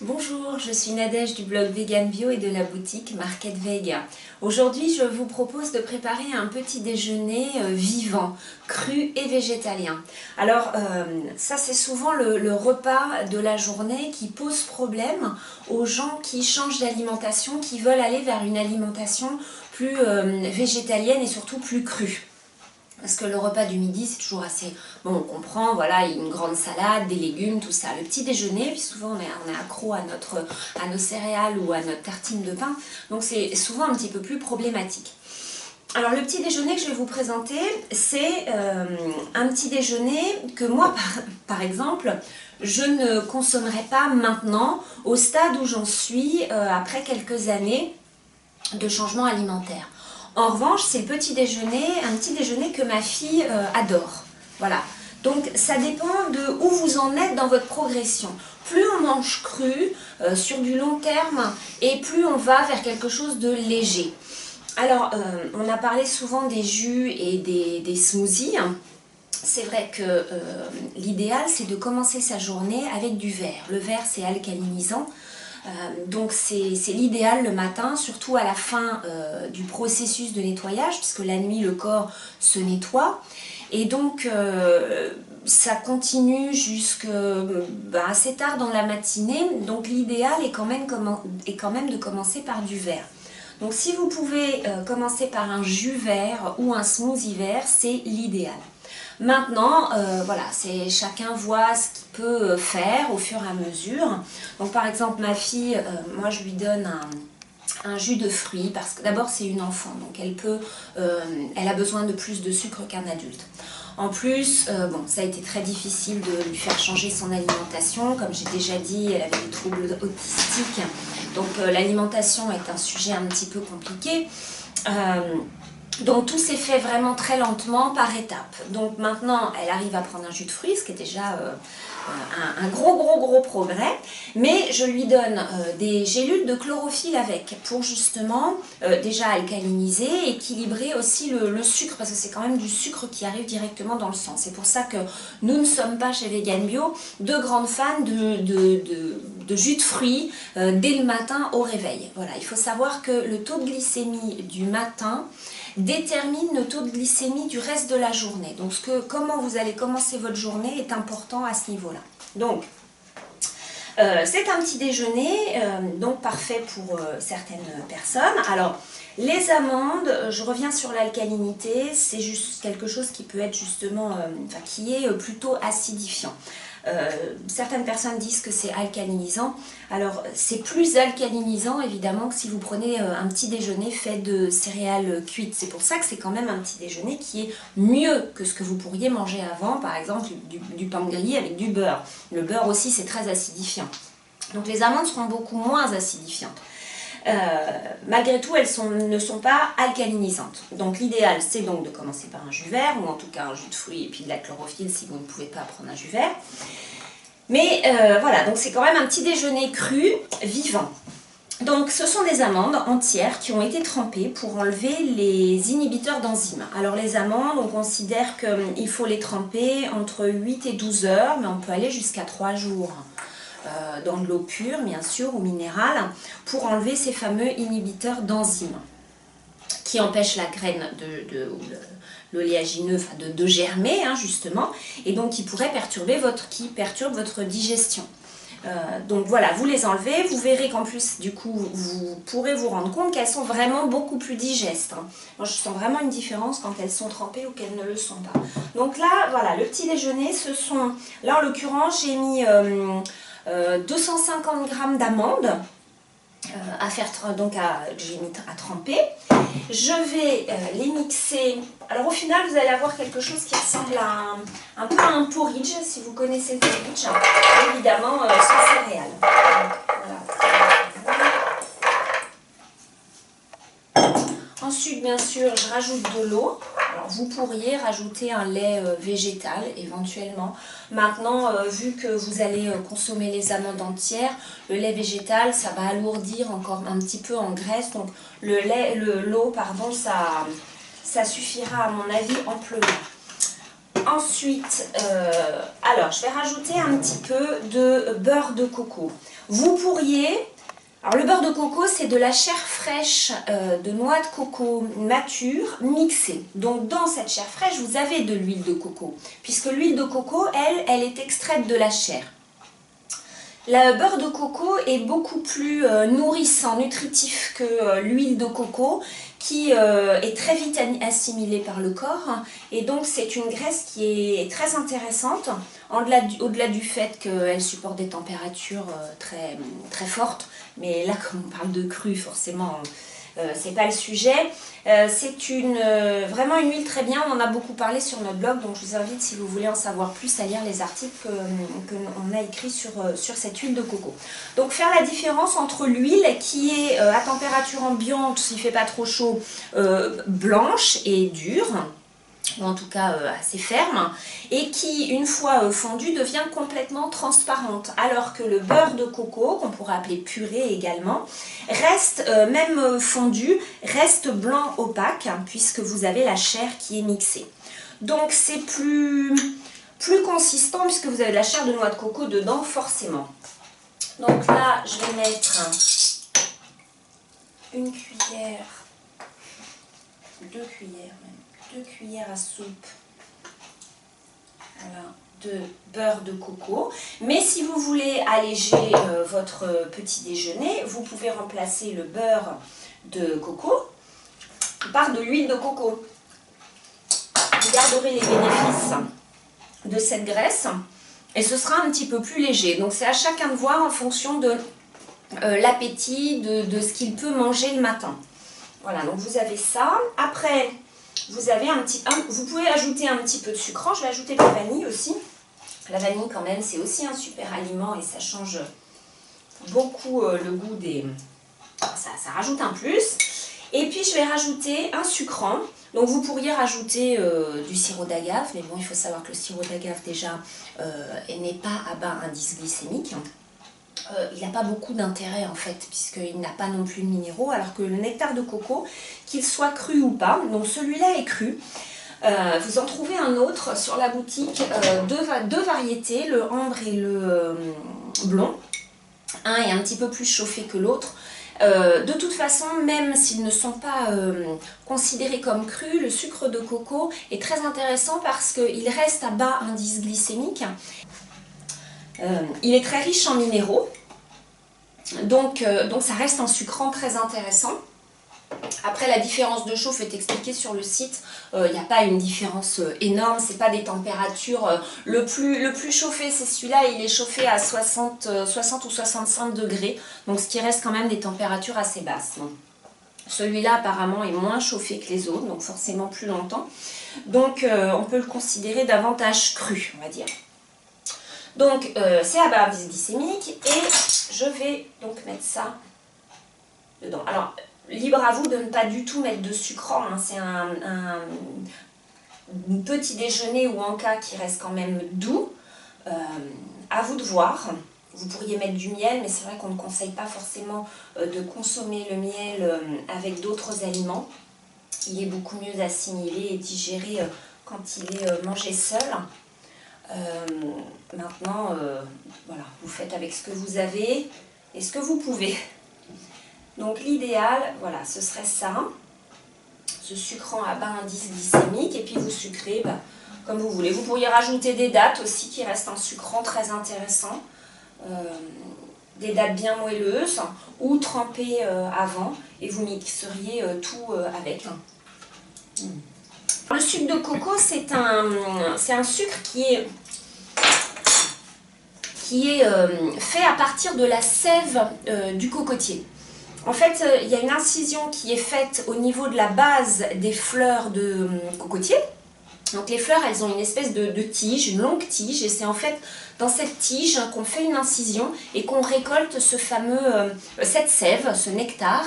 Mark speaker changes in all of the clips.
Speaker 1: Bonjour, je suis Nadège du blog Vegan Bio et de la boutique Market Veg. Aujourd'hui, je vous propose de préparer un petit déjeuner vivant, cru et végétalien. Alors, ça c'est souvent le repas de la journée qui pose problème aux gens qui changent d'alimentation, qui veulent aller vers une alimentation plus végétalienne et surtout plus crue. Parce que le repas du midi, c'est toujours assez... Bon, on comprend, voilà, une grande salade, des légumes, tout ça. Le petit déjeuner, puis souvent on est accro à nos céréales ou à notre tartine de pain. Donc c'est souvent un petit peu plus problématique. Alors le petit déjeuner que je vais vous présenter, c'est un petit déjeuner que moi, par exemple, je ne consommerai pas maintenant, au stade où j'en suis, après quelques années de changement alimentaire. En revanche, c'est le petit déjeuner, un petit déjeuner que ma fille adore. Voilà. Donc ça dépend de où vous en êtes dans votre progression. Plus on mange cru sur du long terme et plus on va vers quelque chose de léger. Alors, on a parlé souvent des jus et des smoothies. C'est vrai que l'idéal, c'est de commencer sa journée avec du verre. Le verre, c'est alcalinisant. Donc c'est l'idéal le matin, surtout à la fin du processus de nettoyage, puisque la nuit le corps se nettoie. Et donc ça continue jusque assez tard dans la matinée. Donc l'idéal est quand même de commencer par du vert. Donc si vous pouvez commencer par un jus vert ou un smoothie vert, c'est l'idéal. Maintenant, voilà, chacun voit ce qu'il peut faire au fur et à mesure. Donc par exemple, ma fille, moi je lui donne un jus de fruits parce que d'abord c'est une enfant, donc elle a besoin de plus de sucre qu'un adulte. En plus, bon, ça a été très difficile de lui faire changer son alimentation. Comme j'ai déjà dit, elle avait des troubles autistiques, donc l'alimentation est un sujet un petit peu compliqué. Donc tout s'est fait vraiment très lentement, par étapes. Donc maintenant, elle arrive à prendre un jus de fruits, ce qui est déjà un gros progrès. Mais je lui donne des gélules de chlorophylle avec, pour justement déjà alcaliniser, équilibrer aussi le sucre, parce que c'est quand même du sucre qui arrive directement dans le sang. C'est pour ça que nous ne sommes pas chez Vegan Bio de grandes fans de jus de fruits dès le matin au réveil. Voilà, il faut savoir que le taux de glycémie du matin détermine le taux de glycémie du reste de la journée. Donc comment vous allez commencer votre journée est important à ce niveau-là. Donc c'est un petit déjeuner donc parfait pour certaines personnes. Alors les amandes, je reviens sur l'alcalinité, c'est juste quelque chose qui peut être justement, qui est plutôt acidifiant. Certaines personnes disent que c'est alcalinisant. Alors c'est plus alcalinisant évidemment que si vous prenez un petit déjeuner fait de céréales cuites. C'est pour ça que c'est quand même un petit déjeuner qui est mieux que ce que vous pourriez manger avant, par exemple du pain grillé avec du beurre. Le beurre aussi c'est très acidifiant. Donc les amandes seront beaucoup moins acidifiantes. Malgré tout, elles ne sont pas alcalinisantes. Donc l'idéal, c'est donc de commencer par un jus vert, ou en tout cas un jus de fruits et puis de la chlorophylle si vous ne pouvez pas prendre un jus vert. Mais voilà, donc c'est quand même un petit déjeuner cru, vivant. Donc ce sont des amandes entières qui ont été trempées pour enlever les inhibiteurs d'enzymes. Alors les amandes, on considère qu'il faut les tremper entre 8 et 12 heures, mais on peut aller jusqu'à 3 jours. Dans de l'eau pure bien sûr ou minérale pour enlever ces fameux inhibiteurs d'enzymes qui empêchent la graine l'oléagineux de germer justement, et donc qui pourrait perturber votre digestion. Donc voilà, vous les enlevez, vous verrez qu'en plus du coup vous pourrez vous rendre compte qu'elles sont vraiment beaucoup plus digestes. Moi je sens vraiment une différence quand elles sont trempées ou qu'elles ne le sont pas. Donc là voilà, le petit déjeuner, là en l'occurrence j'ai mis 250 g d'amandes que j'ai mis à tremper. Je vais les mixer. Alors au final vous allez avoir quelque chose qui ressemble à un peu à un porridge, si vous connaissez le porridge, évidemment sans céréales. Donc, voilà. Ensuite bien sûr je rajoute de l'eau. Alors vous pourriez rajouter un lait végétal éventuellement. Maintenant, vu que vous allez consommer les amandes entières, le lait végétal, ça va alourdir encore un petit peu en graisse. Donc l'eau, ça suffira à mon avis amplement. Ensuite, alors je vais rajouter un petit peu de beurre de coco. Vous pourriez... Alors le beurre de coco, c'est de la chair fraîche de noix de coco mature mixée. Donc dans cette chair fraîche, vous avez de l'huile de coco, puisque l'huile de coco, elle est extraite de la chair. Le beurre de coco est beaucoup plus nourrissant, nutritif que l'huile de coco, qui est très vite assimilée par le corps. Et donc c'est une graisse qui est très intéressante, au-delà du fait qu'elle supporte des températures très, très fortes. Mais là, comme on parle de cru, forcément, c'est pas le sujet. C'est vraiment une huile très bien, on en a beaucoup parlé sur notre blog, donc je vous invite, si vous voulez en savoir plus, à lire les articles qu'on a écrits sur cette huile de coco. Donc faire la différence entre l'huile qui est à température ambiante, s'il ne fait pas trop chaud, blanche et dure, ou en tout cas assez ferme, et qui, une fois fondue, devient complètement transparente, alors que le beurre de coco, qu'on pourrait appeler purée également, reste, même fondu, reste blanc opaque, hein, puisque vous avez la chair qui est mixée. Donc c'est plus consistant, puisque vous avez de la chair de noix de coco dedans, forcément. Donc là, je vais mettre une cuillère, 2 cuillères même, 2 cuillères à soupe, voilà, de beurre de coco. Mais si vous voulez alléger votre petit déjeuner, vous pouvez remplacer le beurre de coco par de l'huile de coco. Vous garderez les bénéfices de cette graisse et ce sera un petit peu plus léger. Donc c'est à chacun de voir en fonction de l'appétit, de ce qu'il peut manger le matin. Voilà, donc vous avez ça. Après, vous avez vous pouvez ajouter un petit peu de sucrant. Je vais ajouter de la vanille aussi. La vanille, quand même, c'est aussi un super aliment et ça change beaucoup le goût des... Ça rajoute un plus. Et puis, je vais rajouter un sucrant. Donc, vous pourriez rajouter du sirop d'agave. Mais bon, il faut savoir que le sirop d'agave, déjà, n'est pas à bas indice glycémique. Il n'a pas beaucoup d'intérêt en fait, puisqu'il n'a pas non plus de minéraux, alors que le nectar de coco, qu'il soit cru ou pas, donc celui-là est cru. Vous en trouvez un autre sur la boutique, deux variétés, le ambre et le blond. Un est un petit peu plus chauffé que l'autre. De toute façon, même s'ils ne sont pas considérés comme crus, le sucre de coco est très intéressant parce qu'il reste à bas indice glycémique. Il est très riche en minéraux, donc ça reste un sucrant très intéressant. Après, la différence de chauffe est expliquée sur le site. Il n'y a pas une différence énorme, c'est pas des températures. Le plus chauffé, c'est celui-là, il est chauffé à 60 ou 65 degrés, donc ce qui reste quand même des températures assez basses. Celui-là, apparemment, est moins chauffé que les autres, donc forcément plus longtemps. Donc, on peut le considérer davantage cru, on va dire. Donc, c'est à bas indice glycémique et je vais donc mettre ça dedans. Alors, libre à vous de ne pas du tout mettre de sucrant, hein. C'est un petit déjeuner ou en cas qui reste quand même doux. À vous de voir. Vous pourriez mettre du miel, mais c'est vrai qu'on ne conseille pas forcément de consommer le miel avec d'autres aliments. Il est beaucoup mieux assimilé et digéré quand il est mangé seul. Maintenant, voilà, vous faites avec ce que vous avez et ce que vous pouvez. Donc l'idéal, voilà, ce serait ça, ce sucrant à bas indice glycémique, et puis vous sucrez comme vous voulez. Vous pourriez rajouter des dattes aussi qui restent un sucrant très intéressant, des dattes bien moelleuses ou trempées avant, et vous mixeriez tout avec. Le sucre de coco, c'est un sucre qui est fait à partir de la sève du cocotier. En fait, il y a une incision qui est faite au niveau de la base des fleurs de cocotier. Donc les fleurs, elles ont une espèce de tige, une longue tige, et c'est en fait dans cette tige qu'on fait une incision et qu'on récolte cette sève, ce nectar,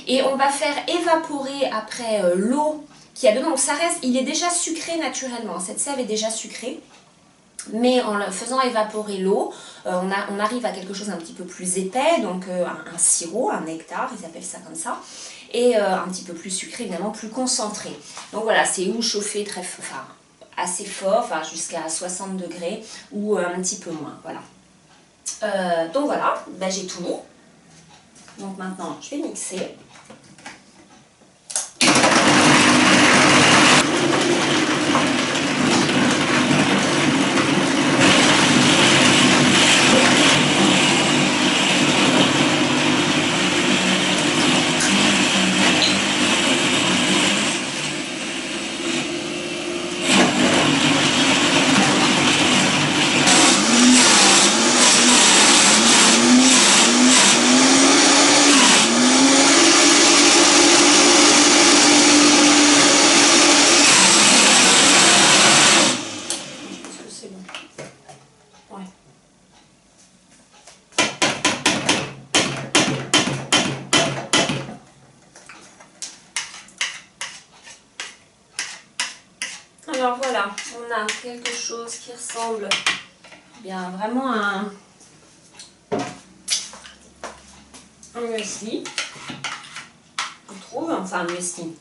Speaker 1: et on va faire évaporer après l'eau qu'il y a dedans. Donc ça reste, il est déjà sucré naturellement, cette sève est déjà sucrée. Mais en le faisant évaporer l'eau, on arrive à quelque chose un petit peu plus épais, donc un sirop, un nectar, ils appellent ça comme ça, et un petit peu plus sucré, évidemment, plus concentré. Donc voilà, c'est ou chauffé assez fort, jusqu'à 60 degrés, ou un petit peu moins, voilà. Donc voilà, ben, j'ai tout mis. Donc maintenant, je vais mixer. Alors voilà, on a quelque chose qui ressemble bien vraiment à un muesli, je trouve, enfin un muesli.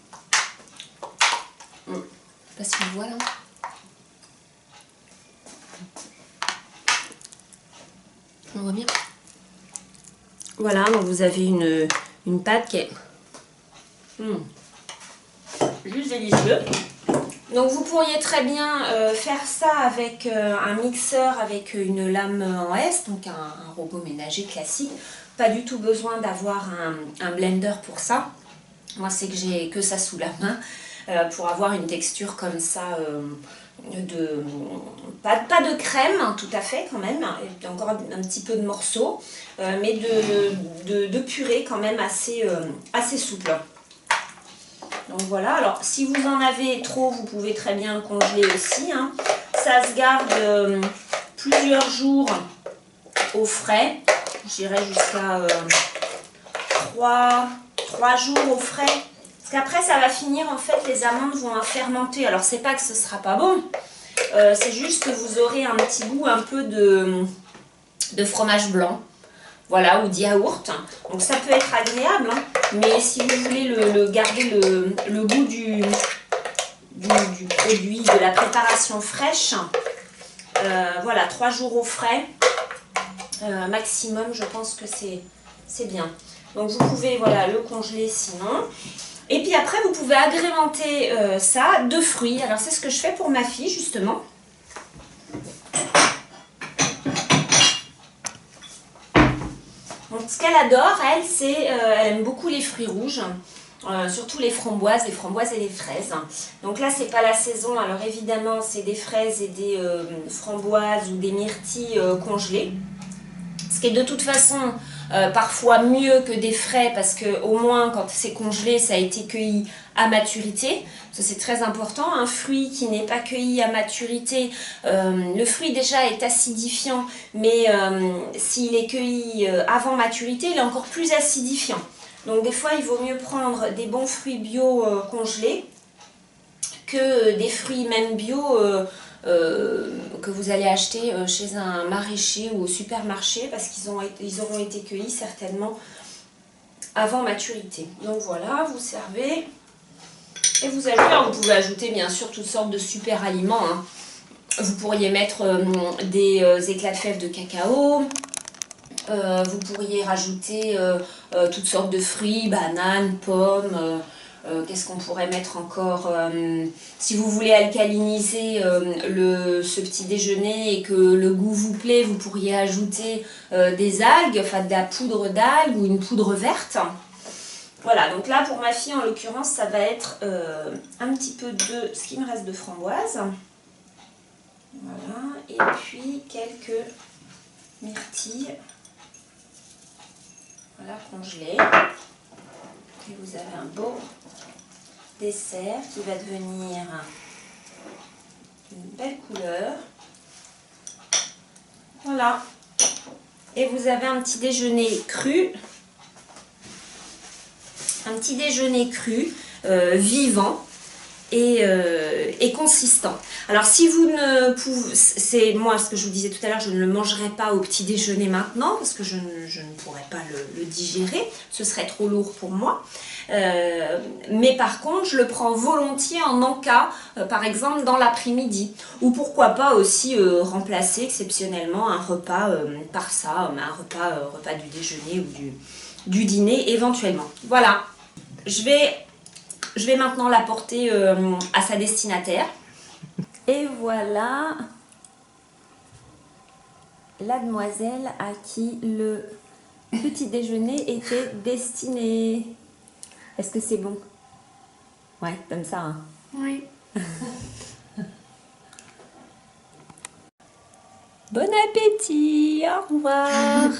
Speaker 1: Je sais pas si on voit là. On voit bien. Voilà, donc vous avez une pâte qui est juste délicieux. Donc vous pourriez très bien faire ça avec un mixeur avec une lame en S, donc un robot ménager classique. Pas du tout besoin d'avoir un blender pour ça. Moi c'est que j'ai que ça sous la main pour avoir une texture comme ça, pas de crème hein, tout à fait quand même, et encore un petit peu de morceaux, mais de purée quand même assez souple. Donc voilà, alors si vous en avez trop, vous pouvez très bien le congeler aussi. Hein. Ça se garde plusieurs jours au frais. J'irai jusqu'à 3 jours au frais. Parce qu'après, ça va finir, en fait, les amandes vont fermenter. Alors, c'est pas que ce sera pas bon. C'est juste que vous aurez un petit goût un peu de fromage blanc. Voilà, ou de yaourt. Donc ça peut être agréable, hein, mais si vous voulez garder le goût du produit, de la préparation fraîche, voilà, 3 jours au frais, maximum, je pense que c'est bien. Donc vous pouvez voilà, le congeler sinon. Et puis après, vous pouvez agrémenter ça de fruits. Alors c'est ce que je fais pour ma fille justement. Donc, ce qu'elle adore, elle, c'est elle aime beaucoup les fruits rouges, surtout les framboises et les fraises. Donc là, c'est pas la saison, alors évidemment, c'est des fraises et des framboises ou des myrtilles congelées. Ce qui est de toute façon parfois mieux que des frais parce que au moins quand c'est congelé, ça a été cueilli à maturité. Ça c'est très important. Un fruit qui n'est pas cueilli à maturité, le fruit déjà est acidifiant, mais s'il est cueilli avant maturité, il est encore plus acidifiant. Donc des fois, il vaut mieux prendre des bons fruits bio congelés que des fruits même bio que vous allez acheter chez un maraîcher ou au supermarché parce qu'ils auront été cueillis certainement avant maturité. Donc voilà, vous servez et vous ajoutez. Alors vous pouvez ajouter bien sûr toutes sortes de super aliments. Hein. Vous pourriez mettre des éclats de fèves de cacao. Vous pourriez rajouter toutes sortes de fruits, bananes, pommes. Qu'est-ce qu'on pourrait mettre encore si vous voulez alcaliniser ce petit déjeuner et que le goût vous plaît, vous pourriez ajouter des algues, enfin de la poudre d'algues ou une poudre verte. Voilà, donc là pour ma fille en l'occurrence, ça va être un petit peu de ce qui me reste de framboise. Voilà, et puis quelques myrtilles. Voilà, congelées. Et vous avez un beau dessert qui va devenir une belle couleur. Voilà. Et vous avez un petit déjeuner cru. Un petit déjeuner cru, vivant. et consistant. Alors si vous ne pouvez, c'est moi ce que je vous disais tout à l'heure, je ne le mangerai pas au petit déjeuner maintenant parce que je ne pourrais pas le digérer, ce serait trop lourd pour moi. Mais par contre je le prends volontiers en encas, par exemple dans l'après-midi, ou pourquoi pas aussi remplacer exceptionnellement un repas par ça, repas du déjeuner ou du dîner éventuellement. Voilà, je vais maintenant l'apporter à sa destinataire. Et voilà la demoiselle à qui le petit déjeuner était destiné. Est-ce que c'est bon? Ouais, comme ça. Hein.
Speaker 2: Oui.
Speaker 1: Bon appétit, au revoir.